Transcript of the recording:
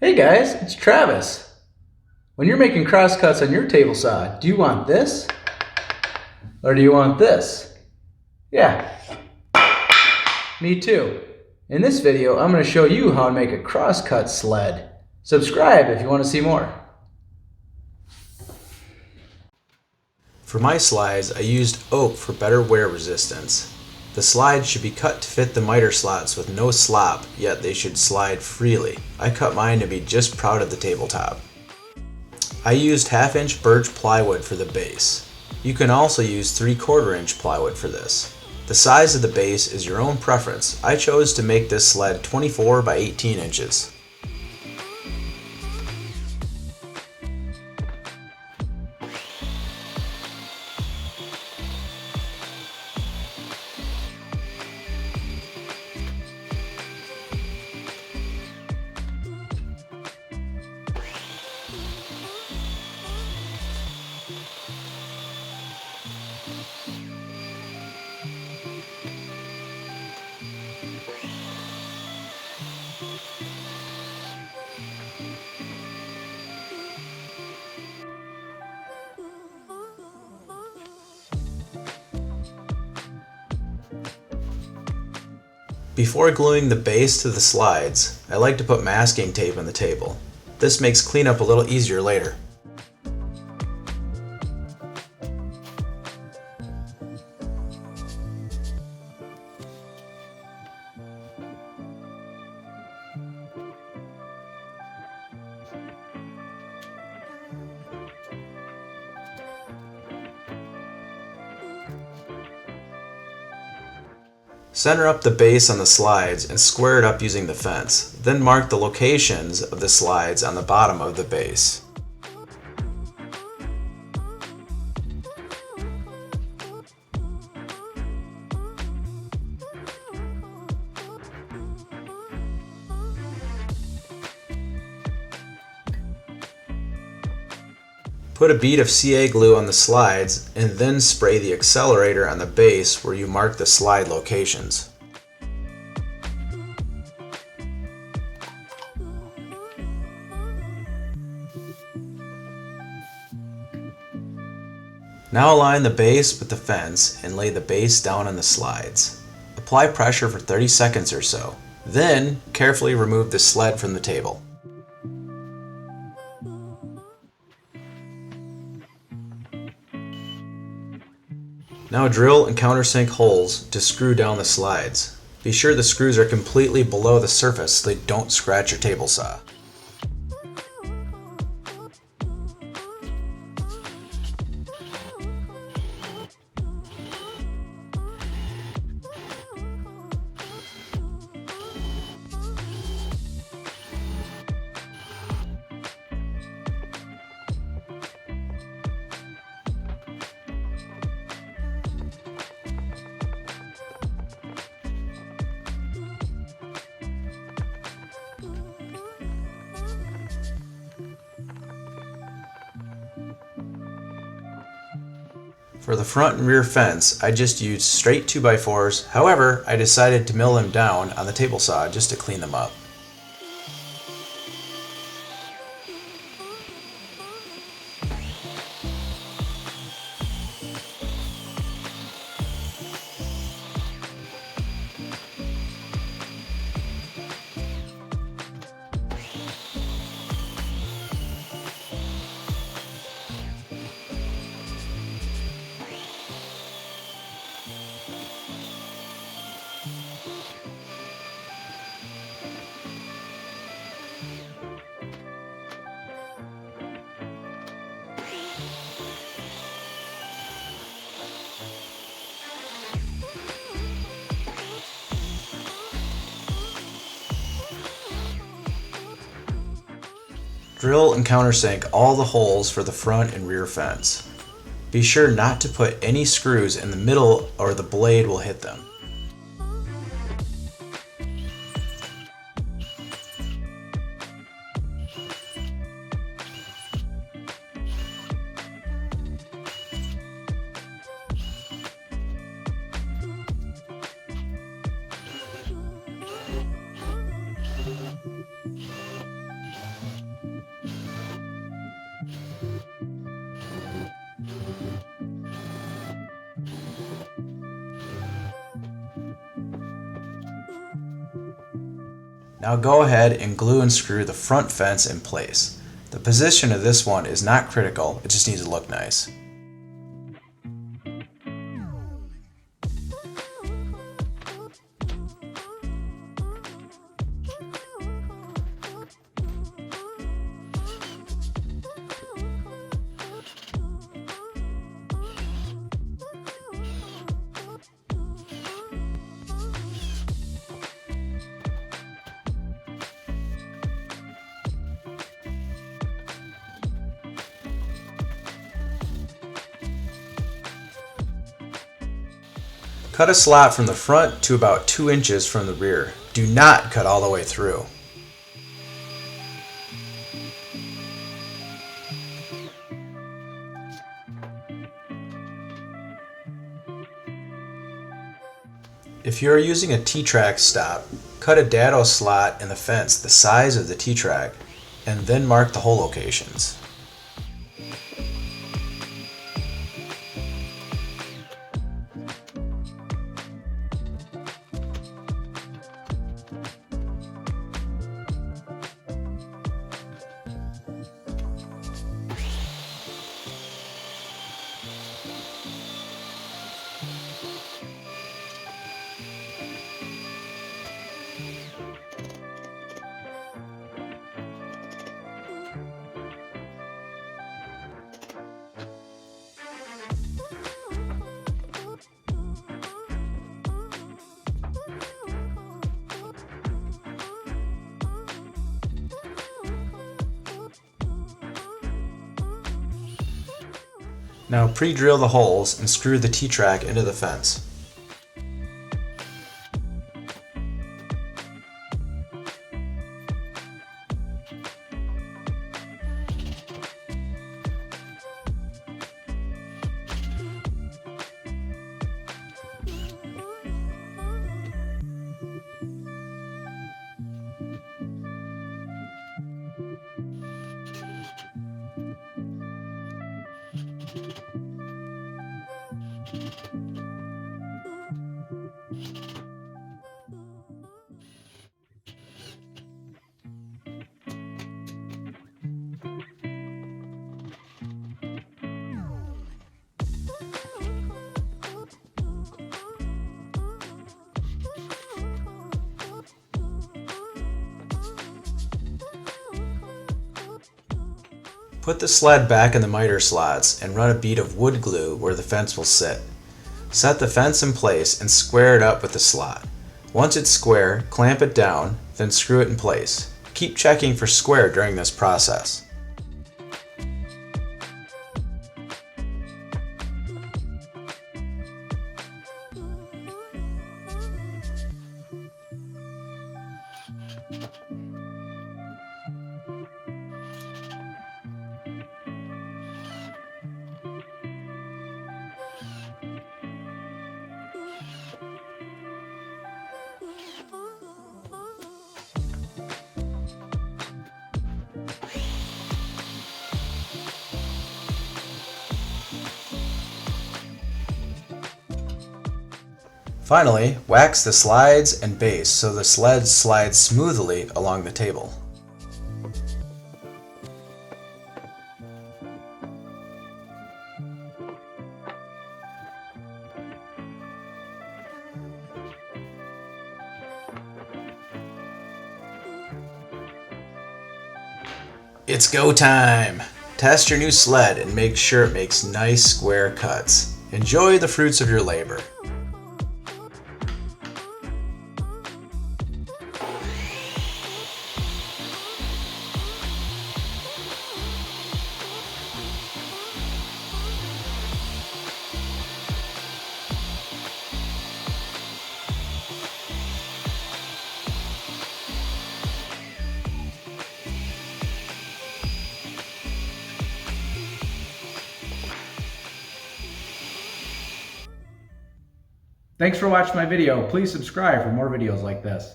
Hey guys, it's Travis. When you're making crosscuts on your table saw, do you want this? Or do you want this? Yeah, me too. In this video, I'm going to show you how to make a crosscut sled. Subscribe if you want to see more. For my slides, I used oak for better wear resistance. The slides should be cut to fit the miter slots with no slop, yet they should slide freely. I cut mine to be just proud of the tabletop. I used 1/2 inch birch plywood for the base. You can also use 3/4 inch plywood for this. The size of the base is your own preference. I chose to make this sled 24 by 18 inches. Before gluing the base to the slides, I like to put masking tape on the table. This makes cleanup a little easier later. Center up the base on the slides and square it up using the fence. Then mark the locations of the slides on the bottom of the base. Put a bead of CA glue on the slides and then spray the accelerator on the base where you mark the slide locations. Now align the base with the fence and lay the base down on the slides. Apply pressure for 30 seconds or so. Then carefully remove the sled from the table. Now drill and countersink holes to screw down the slides. Be sure the screws are completely below the surface so they don't scratch your table saw. For the front and rear fence, I just used straight 2x4s. However, I decided to mill them down on the table saw just to clean them up. Drill and countersink all the holes for the front and rear fence. Be sure not to put any screws in the middle or the blade will hit them. Now go ahead and glue and screw the front fence in place. The position of this one is not critical, it just needs to look nice. Cut a slot from the front to about 2 inches from the rear. Do not cut all the way through. If you are using a T-track stop, cut a dado slot in the fence the size of the T-track and then mark the hole locations. Now pre-drill the holes and screw the T-track into the fence. Put the sled back in the miter slots and run a bead of wood glue where the fence will sit. Set the fence in place and square it up with the slot. Once it's square, clamp it down, then screw it in place. Keep checking for square during this process. Finally, wax the slides and base so the sled slides smoothly along the table. It's go time! Test your new sled and make sure it makes nice square cuts. Enjoy the fruits of your labor. Thanks for watching my video. Please subscribe for more videos like this.